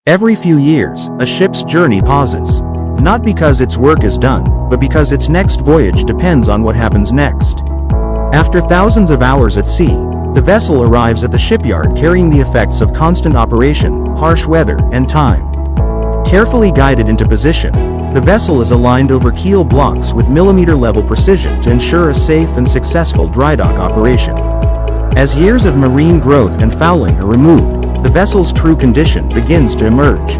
Every few years, a ship's journey pauses. Not because its work is done, but because its next voyage depends on what happens next. After thousands of hours at sea, the vessel arrives at the shipyard carrying the effects of constant operation, harsh weather, and time. Carefully guided into position, the vessel is aligned over keel blocks with millimeter-level precision to ensure a safe and successful dry dock operation. As years of marine growth and fouling are removed, the vessel's true condition begins to emerge.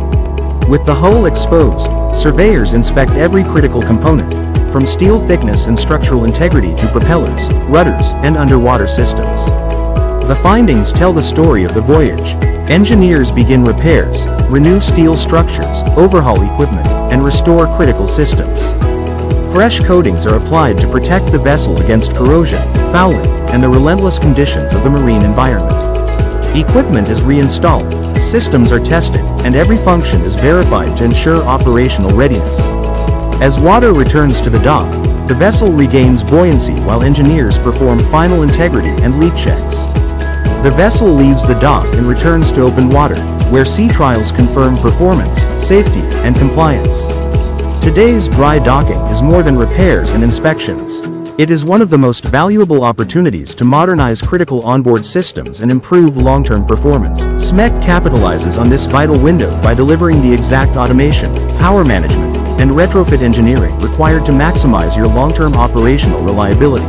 With the hull exposed, surveyors inspect every critical component, from steel thickness and structural integrity to propellers, rudders, and underwater systems. The findings tell the story of the voyage. Engineers begin repairs, renew steel structures, overhaul equipment, and restore critical systems. Fresh coatings are applied to protect the vessel against corrosion, fouling, and the relentless conditions of the marine environment. Equipment is reinstalled, systems are tested, and every function is verified to ensure operational readiness. As water returns to the dock, the vessel regains buoyancy while engineers perform final integrity and leak checks. The vessel leaves the dock and returns to open water, where sea trials confirm performance, safety, and compliance. Today's dry docking is more than repairs and inspections. It is one of the most valuable opportunities to modernize critical onboard systems and improve long-term performance. SMEC capitalizes on this vital window by delivering the exact automation, power management, and retrofit engineering required to maximize your long-term operational reliability.